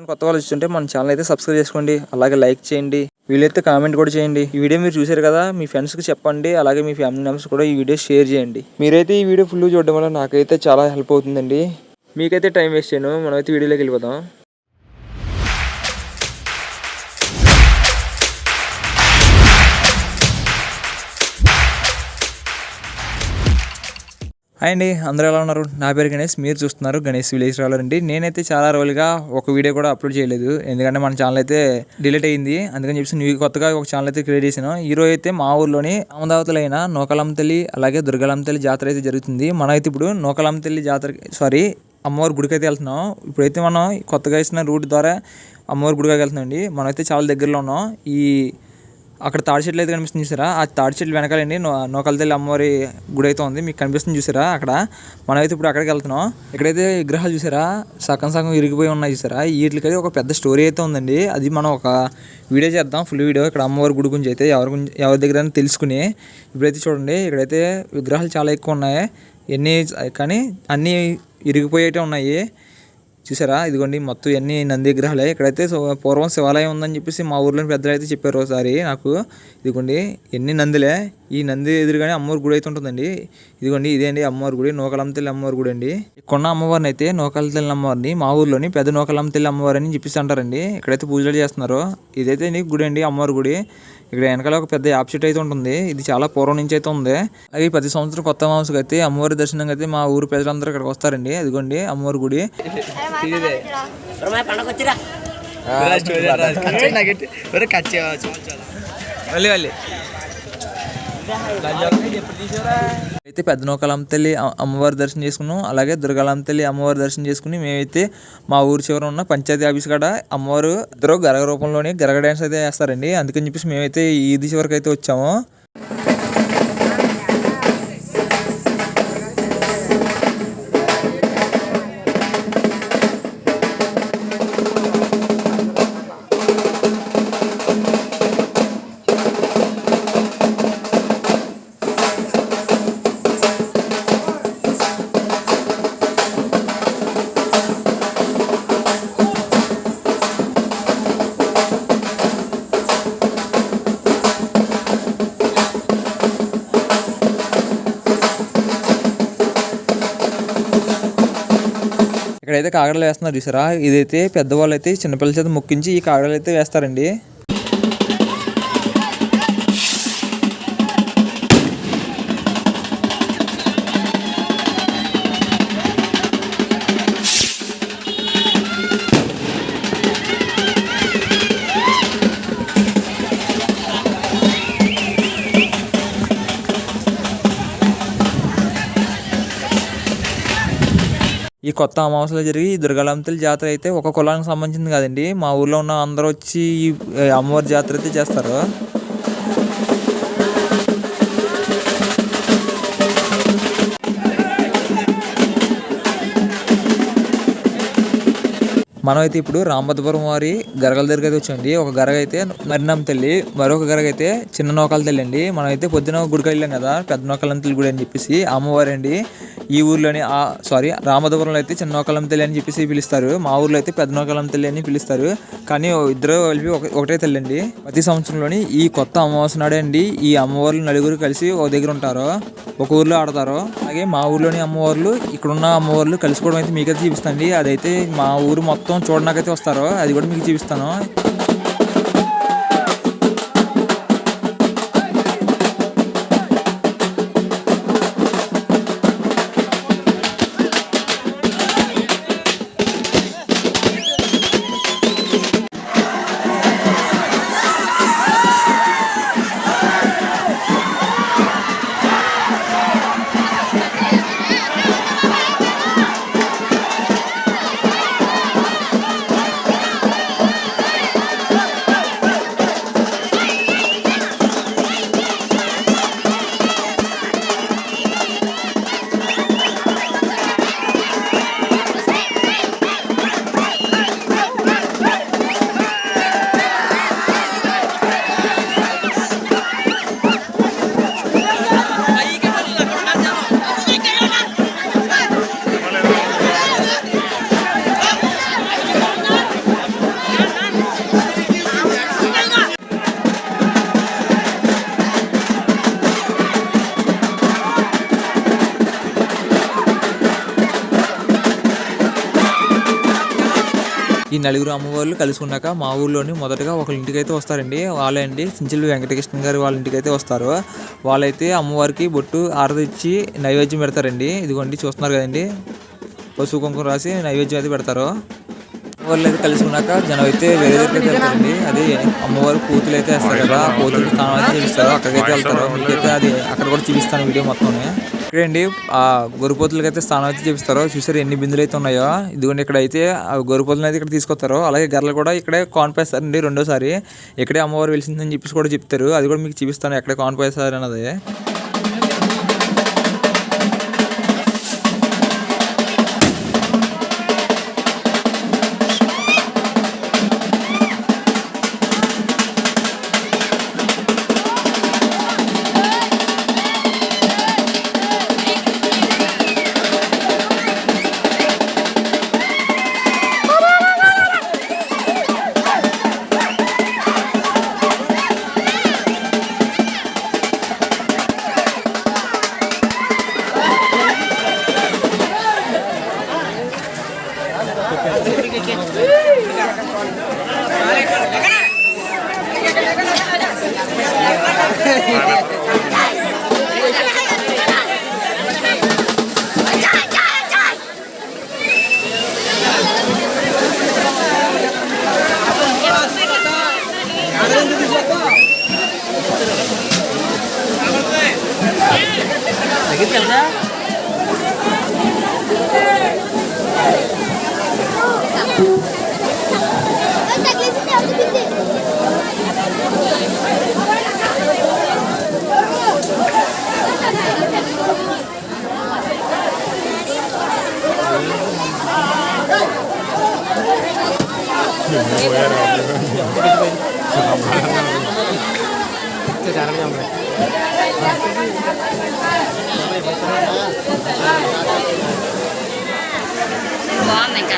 కొత్త వాళ్ళు చూస్తుంటే మన ఛానల్ అయితే సబ్స్క్రైబ్ చేసుకోండి, అలాగే లైక్ చేయండి, వీలైతే కామెంట్ కూడా చేయండి. ఈ వీడియో మీరు చూసారు కదా, మీ ఫ్రెండ్స్కి చెప్పండి, అలాగే మీ ఫ్యామిలీ మెంబర్స్ కూడా ఈ వీడియో షేర్ చేయండి. మీరైతే ఈ వీడియో ఫుల్ చూడడం వల్ల నాకైతే చాలా హెల్ప్ అవుతుందండి. మీకైతే టైం వేస్ట్ చేయను, మనమైతే వీడియోలోకి వెళ్ళిపోదాం. హాయ్ అండి, అందరూ ఎలా ఉన్నారు? నా పేరు గణేష్, మీరు చూస్తున్నారు గణేష్ విలేజ్ ట్రావెలర్ అండి. నేనైతే చాలా రోజులుగా ఒక వీడియో కూడా అప్లోడ్ చేయలేదు, ఎందుకంటే మన ఛానల్ అయితే డిలీట్ అయ్యింది. అందుకని చెప్పి కొత్తగా ఒక ఛానల్ అయితే క్రియేట్ చేశాను. ఈరోజు అయితే మా ఊర్లోని అమదావతులైన నూకాలమ్మ తల్లి అలాగే దుర్గాలమ్మ తల్లి జాతర అయితే జరుగుతుంది. మనం అయితే ఇప్పుడు నూకాలమ్మ తల్లి అమ్మవారి గుడికి అయితే వెళ్తున్నాం. ఇప్పుడైతే మనం కొత్తగా వేసిన రూట్ ద్వారా అమ్మవారి గుడికి వెళ్తున్నాం అండి. మనమైతే చాలా దగ్గరలో ఉన్నాం. అక్కడ తాడి చెట్లు అయితే కనిపిస్తుంది చూసారా, ఆ తాడి చెట్లు వెనకాలండి నూకాల తల్లి అమ్మవారి గుడి అయితే ఉంది, మీకు కనిపిస్తుంది చూసారా. అక్కడ మనమైతే ఇప్పుడు అక్కడికి వెళ్తున్నాం. ఇక్కడైతే విగ్రహాలు చూసారా, సగం ఇరిగిపోయి ఉన్నాయి చూసారా. వీటికైతే ఒక పెద్ద స్టోరీ అయితే ఉందండి, అది మనం ఒక వీడియో చేద్దాం, ఫుల్ వీడియో. ఇక్కడ అమ్మవారి గుడి గురించి అయితే ఎవరి దగ్గర తెలుసుకుని ఇప్పుడైతే చూడండి, ఇక్కడైతే విగ్రహాలు చాలా ఎక్కువ ఉన్నాయి, కానీ అన్నీ ఇరిగిపోయేటే ఉన్నాయి చూసారా. ఇదిగోండి మొత్తం ఎన్ని నంది విగ్రహాలే. ఇక్కడైతే పూర్వం శివాలయం ఉందని చెప్పేసి మా ఊర్లోని పెద్దలు అయితే చెప్పారు ఒకసారి నాకు. ఇదిగోండి ఎన్ని నందులే, ఈ నంది ఎదురుగానే అమ్మవారి గుడి అయితే ఉంటుందండి. ఇదిగోండి ఇదే అండి అమ్మవారి గుడి, నూకాలమ్మ తల్లి అమ్మవారి గుడి అండి. కొన్న అమ్మవారిని అయితే నూకాల తల్లి అమ్మవారిని మా ఊర్లోని పెద్ద నూకాలమ్మ తల్లి అమ్మవారి అని చెప్పేసి అంటారండి. ఇక్కడైతే పూజలు చేస్తున్నారు. ఇదైతే గుడి అండి, అమ్మవారి గుడి. ఇక్కడ వెనకాల ఒక పెద్ద యాప్ చెట్టు అయితే ఉంటుంది, ఇది చాలా పూర్వం నుంచి అయితే ఉంది. అది ప్రతి సంవత్సరం కొత్త మాసకి అయితే అమ్మవారి దర్శనం అయితే మా ఊరు ప్రజలందరూ ఇక్కడికి వస్తారండి. అదిగోండి అమ్మవారి గుడి. అయితే పెద్ద నూకాలమ్మ తల్లి అమ్మవారి దర్శనం చేసుకున్నాం, అలాగే దుర్గాలమ్మ తల్లి అమ్మవారి దర్శనం చేసుకుని మేమైతే మా ఊరు చివర ఉన్న పంచాయతీ ఆఫీస్ కాడ అమ్మవారు ఇద్దరు గరగ రూపంలోనే గరగ డ్యాన్స్ అయితే వేస్తారండి. అందుకని చెప్పేసి మేమైతే ఈది చివరికి అయితే వచ్చాము. ఇక్కడైతే కాగడలు వేస్తున్నారు చూసారా. ఇదైతే పెద్దవాళ్ళు అయితే చిన్నపిల్లల చేత మొక్కించి ఈ కాగడలు అయితే వేస్తారండి. ఈ కొత్త అమావాస్యలో జరిగి దుర్గాలమ్మ తల్లి జాతర అయితే ఒక కులానికి సంబంధించింది కాదండి, మా ఊర్లో ఉన్న అందరూ వచ్చి ఈ అమ్మవారి జాతర అయితే చేస్తారు. మనమైతే ఇప్పుడు రామభద్రపురం వారి గరగల దగ్గర అయితే వచ్చండి. ఒక గరగ అయితే మరినమ్మ తల్లి, మరొక గరగ అయితే చిన్న నూకాల తల్లి అండి. మనమైతే పొద్దున గుడికి వెళ్ళాం కదా, పెద్ద నూకాలమ్మ తల్లి గుడి అని చెప్పేసి అమ్మవారి అండి. ఈ ఊర్లోని రామభద్రపురంలో అయితే చిన్న నూకాలమ్మ తల్లి అని చెప్పేసి పిలుస్తారు, మా ఊర్లో అయితే పెద్ద నూకాలమ్మ తల్లి అని పిలుస్తారు. కానీ ఇద్దరు కలిపి ఒకటే తల్లి అండి. ప్రతి సంవత్సరంలోని ఈ కొత్త అమావాస్య నాడే అండి ఈ అమ్మవార్లు నలుగురు కలిసి ఒక దగ్గర ఉంటారు, ఒక ఊర్లో ఆడతారు. అలాగే మా ఊర్లోని అమ్మవార్లు ఇక్కడున్న అమ్మవార్లు కలుసుకోవడం అయితే మీకైతే చూపిస్తాండి. అదైతే మా ఊరు మొత్తం చూడడానికైతే వస్తారు, అది కూడా మీకు చూపిస్తాను. నలుగురు అమ్మవార్లు కలిసి ఉన్నాక మా ఊర్లోని మొదటగా ఒకళ్ళ ఇంటికి అయితే వస్తారండి. వాళ్ళే అండి చించిల్లి వెంకటకృష్ణ గారు వాళ్ళ ఇంటికి అయితే వస్తారు. వాళ్ళైతే అమ్మవారికి బొట్టు ఆరతి ఇచ్చి నైవేద్యం పెడతారండి. ఇదిగోండి చూస్తున్నారు కదండి, పసుపు కుంకుమ రాసి నైవేద్యం అయితే పెడతారు. అమ్మవార్లు అయితే కలిసి ఉన్నాక జనం అయితే వేరే దగ్గరికి వెళ్తారండి. అది అమ్మవారు పూతులు అయితే వేస్తారు కదా, పూతులకి స్నానం అయితే చూపిస్తారు, అక్కడికైతే వెళ్తారు. మీకైతే అది అక్కడ కూడా చూపిస్తాను వీడియో మొత్తం. ఇక్కడ అండి ఆ గొర్రెపోతులకి అయితే స్నానం అయితే చేపిస్తారు. చూసారు ఎన్ని బిందులు అయితే ఉన్నాయో. ఇదిగోండి ఇక్కడ అయితే ఆ గొర్రెపోతులను అయితే ఇక్కడ తీసుకొస్తారు. అలాగే గర్రెలు కూడా ఇక్కడే కాన్పేస్తారండి రెండోసారి. ఇక్కడే అమ్మవారు వెలిసిందని చెప్పేసి కూడా చెప్తారు. అది కూడా మీకు చూపిస్తాను ఎక్కడే కాన్పేస్తారు అన్నది. బాగుంది ఇంకా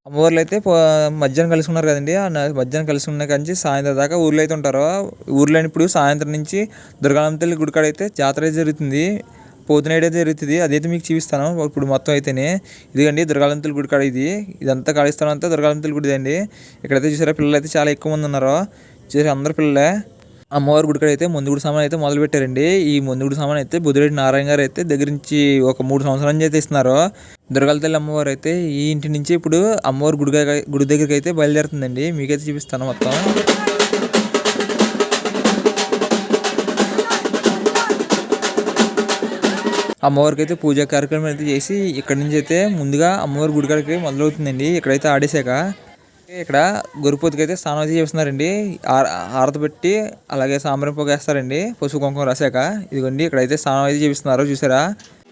అమ్మవార్లు అయితే మధ్యాహ్నం కలిసి ఉన్నారు కదండి. మధ్యాహ్నం కలిసి ఉన్న కానీ సాయంత్రం దాకా ఊర్లో అయితే ఉంటారు. ఊర్లో ఇప్పుడు సాయంత్రం నుంచి దుర్గాలమ్మ తల్లి గుడికాడ అయితే జాతర అయితే జరుగుతుంది. పోతునైతే జరుగుతుంది. అదైతే మీకు చూపిస్తాను ఇప్పుడు మొత్తం అయితేనే. ఇదిగండి దుర్గాలమ్మ తల్లి గుడికాడ ఇదంతా ఖాళీ స్థలం అంతా దుర్గాలమ్మ తల్లి గుడి అండి. ఇక్కడైతే చూసారా పిల్లలు అయితే చాలా ఎక్కువ మంది ఉన్నారు. చూసారా అందరు పిల్లలే. అమ్మవారి గుడికాడ అయితే ముందుగుడి సామాన్ అయితే మొదలు పెట్టారండి. ఈ ముందుగుడి సామాన్ అయితే బుద్ధిరెడ్డి నారాయణ గారు అయితే దగ్గర నుంచి ఒక 3 సంవత్సరాల నుంచి అయితే ఇస్తున్నారు. దుర్గాల తల్లి అమ్మవారు అయితే ఈ ఇంటి నుంచి ఇప్పుడు అమ్మవారి గుడి దగ్గరికి అయితే బయలుదేరుతుందండి. మీకైతే చూపిస్తాను మొత్తం. అమ్మవారికి అయితే పూజా కార్యక్రమం అయితే చేసి ఇక్కడ నుంచి అయితే ముందుగా అమ్మవారి గుడి కాడికి మొదలవుతుందండి. ఇక్కడైతే ఆడేశాక ఇక్కడ గొరిపోతుకి అయితే స్నానం అయితే చేస్తున్నారండి. హారతి పెట్టి అలాగే సాంబ్రాణి పొగ వేస్తారండి పసుపు కుంకుమ రాశాక. ఇదిగోండి ఇక్కడైతే స్నానం అయితే చేపిస్తున్నారు చూసారా.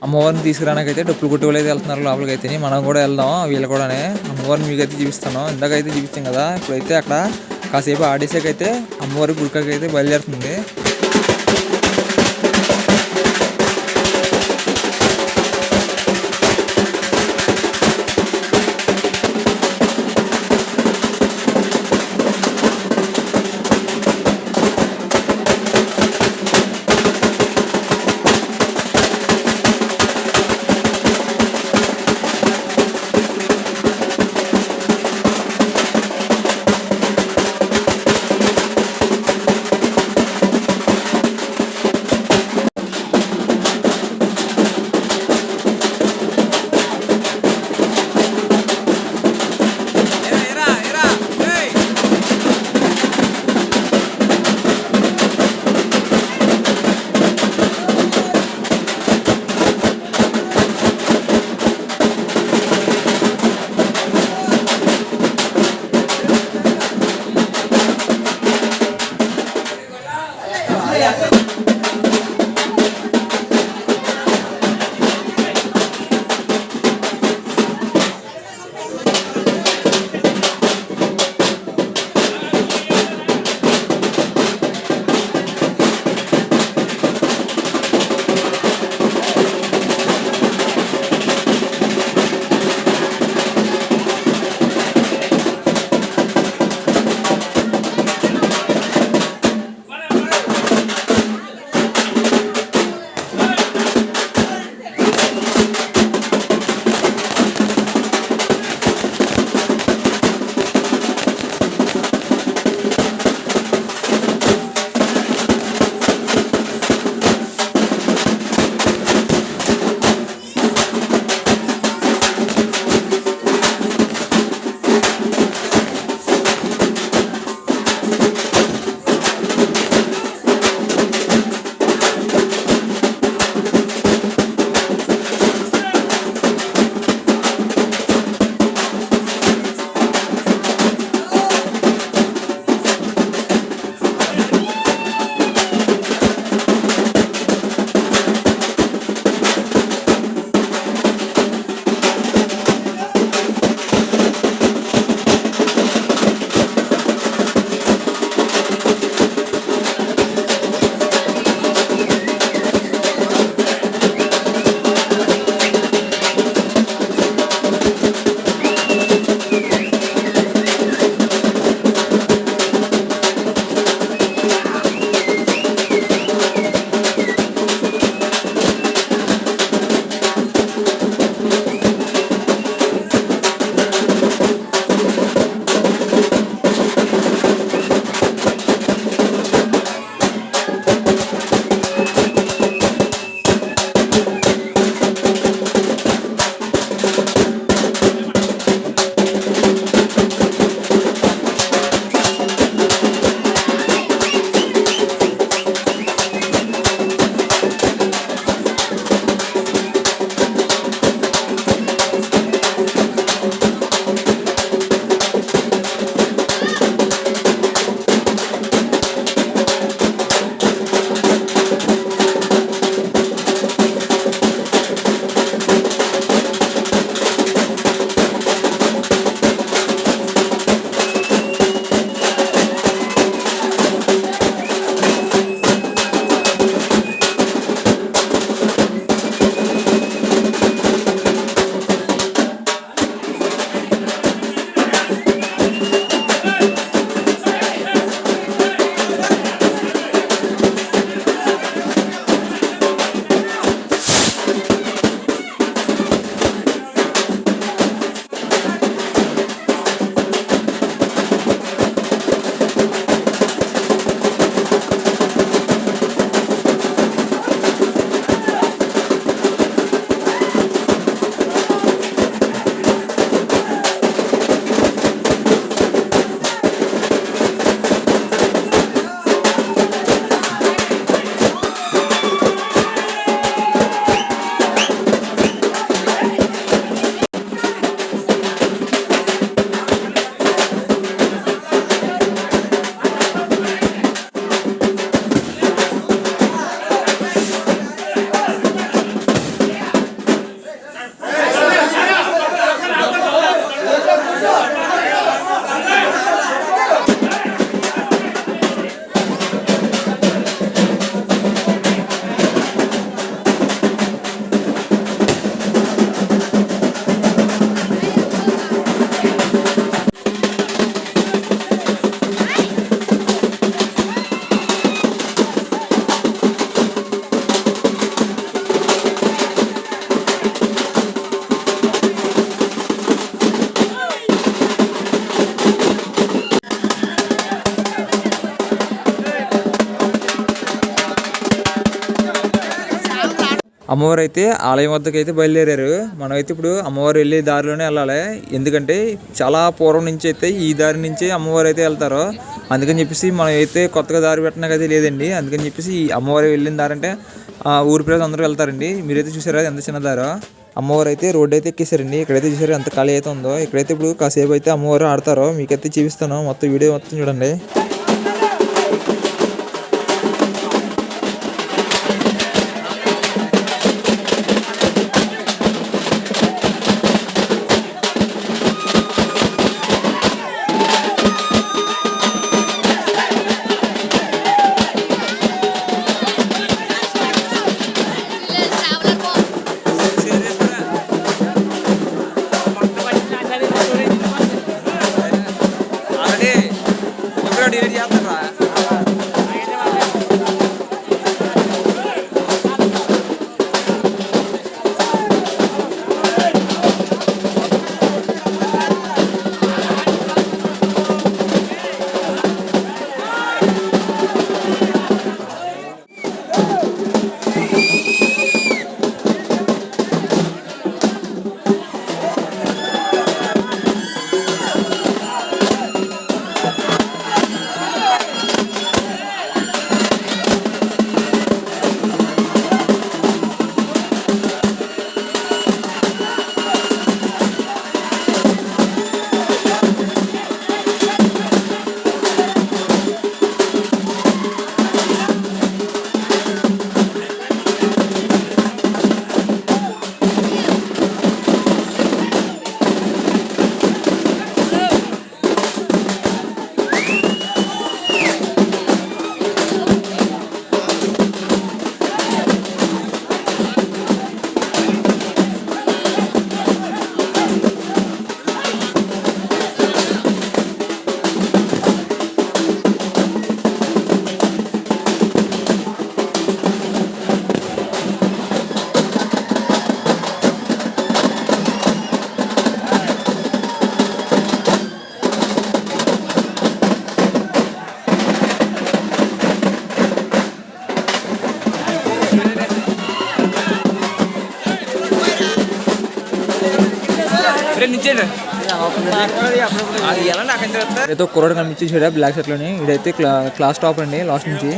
అమ్మవారిని తీసుకురానికి అయితే డప్పులు కొట్టి వాళ్ళు అయితే వెళ్తున్నారు లోపలికి అయితే. మనం కూడా వెళ్దాం వీళ్ళు కూడానే. అమ్మవారిని మీకు అయితే చూపిస్తాను. ఇందాకైతే చూపించాం కదా. ఇప్పుడైతే అక్కడ కాసేపు ఆడేసాకైతే అమ్మవారి గుడికాడికి అయితే బయలుదేరుతుంది. అమ్మవారు అయితే ఆలయం వద్దకు అయితే బయలుదేరారు. మనమైతే ఇప్పుడు అమ్మవారు వెళ్ళే దారిలోనే వెళ్ళాలి. ఎందుకంటే చాలా పూర్వం నుంచి అయితే ఈ దారి నుంచి అమ్మవారు అయితే వెళ్తారు. అందుకని చెప్పేసి మనం అయితే కొత్తగా దారి పెట్టడానికి అయితే లేదండి. అందుకని చెప్పేసి ఈ అమ్మవారు వెళ్ళిన దారి అంటే ఊరి ప్రజలు అందరూ వెళ్తారండి. మీరైతే చూసారా ఎంత చిన్న దారో. అమ్మవారు అయితే రోడ్డు అయితే ఎక్కేసారండి. ఇక్కడైతే చూసారు ఎంత ఖాళీ అయితే ఉందో. ఇక్కడైతే ఇప్పుడు కాసేపు అయితే అమ్మవారు ఆడతారో మీకైతే చూపిస్తాను. మొత్తం వీడియో మొత్తం చూడండి. ఏదో కుర్రాడు కనిపించేసాడు బ్లాక్ షర్ట్ లోని. ఇదైతే క్లాస్ టాప్ అండి లాస్ట్ నుంచి.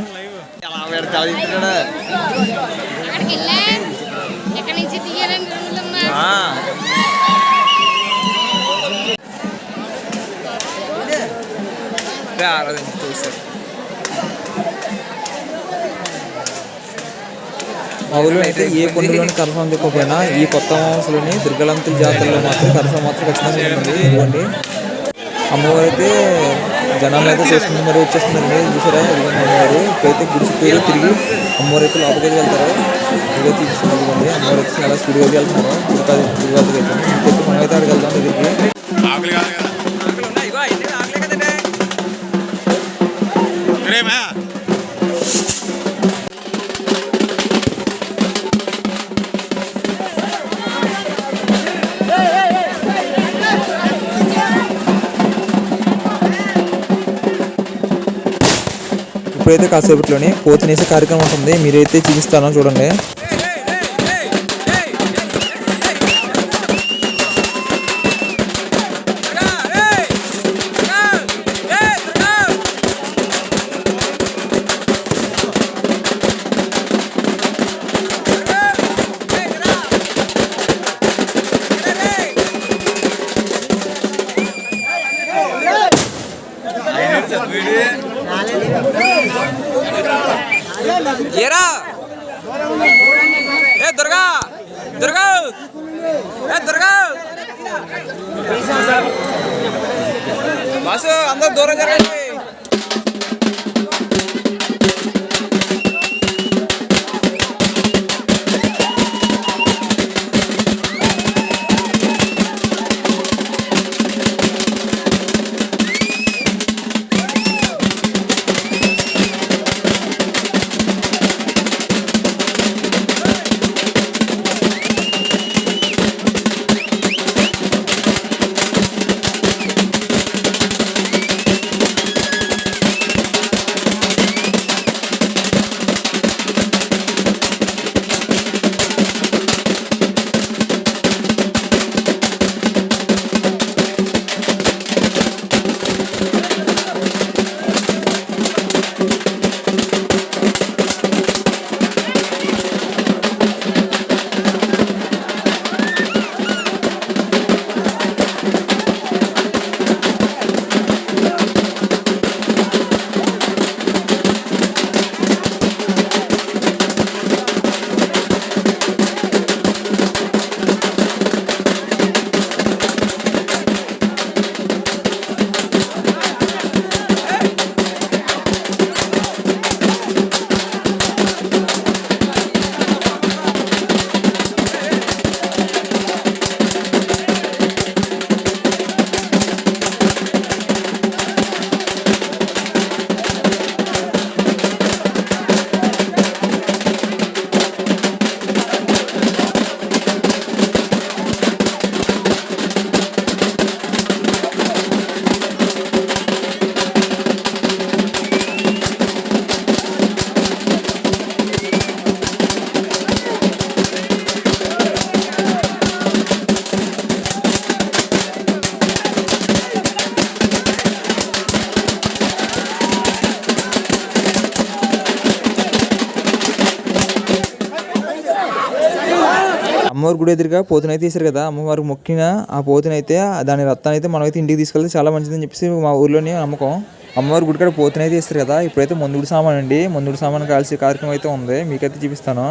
మా ఊళ్ళో అయితే ఏ కొండలోని కరసం దిక్కపోయినా ఈ కొత్త మాంసలోని దుర్గలంతుల జాతరలో మాత్రం కరసం మాత్రం ఖచ్చితంగా ఉంటుంది. ఇదిగోండి అమ్మవారు అయితే జనాలు అయితే చేసుకుంటూ మరి వచ్చేస్తుందండి. చూసారా ఇదిగోండి అమ్మవారు. ఇప్పుడైతే గుడిసి పేరు తిరిగి అమ్మవారు అయితే లోపలికి వెళ్తారు. ఇదిగో చూపిస్తుంది. ఇదిగోండి అమ్మవారు అయితే చాలా స్పీడ్గా వెళ్తున్నారు. గుడి వద్దకు అయితే ఇంకైతే మనం అయితే అక్కడికి వెళ్దాం దగ్గరికి. ఇప్పుడైతే కాసేపట్లోనే పోతునేసే కార్యక్రమం ఉంటుంది. మీరైతే చూపిస్తానో చూడండి. ఏరా ఏ దుర్గా దుర్గా ఏ దుర్గా బాసు అందరూ దూరం జరగండి. అమ్మవారి గుడి ఎదురుగా పోతునైతే తీశారు కదా, అమ్మవారికి మొక్కిన ఆ పోతునైతే దాని రత్తాన్ని అయితే మనమైతే ఇంటికి తీసుకెళ్తే చాలా మంచిదని చెప్పేసి మా ఊర్లోనే నమ్మకం. అమ్మవారి గుడి కాడ పోతునైతే తీస్తారు కదా. ఇప్పుడైతే ముందుడు సామాన్ అండి, ముందుడు సామాన్ కాల్చే కార్యక్రమం అయితే ఉంది, మీకైతే చూపిస్తాను.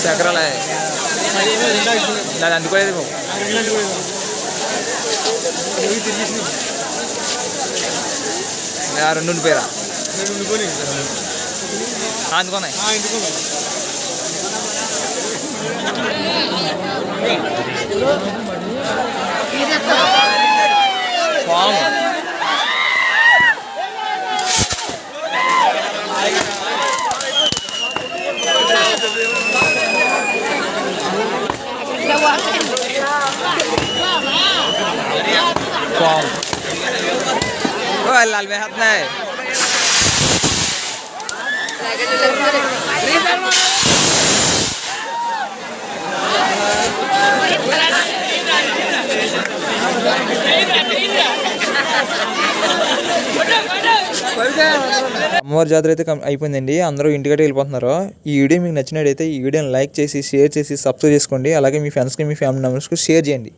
చక్రాలే నాది అందుకోలేదు. రెండు పేరా అందుకున్నాయి. लाल में हाथ नहीं అమ్మవారి జాతర అయితే అయిపోయిందండి. అందరూ ఇంటికైతే వెళ్ళిపోతున్నారు. ఈ వీడియో మీకు నచ్చినట్టయితే ఈ వీడియోని లైక్ చేసి షేర్ చేసి సబ్స్క్రైబ్ చేసుకోండి. అలాగే మీ ఫ్రెండ్స్కి మీ ఫ్యామిలీ మెంబర్స్కి షేర్ చేయండి.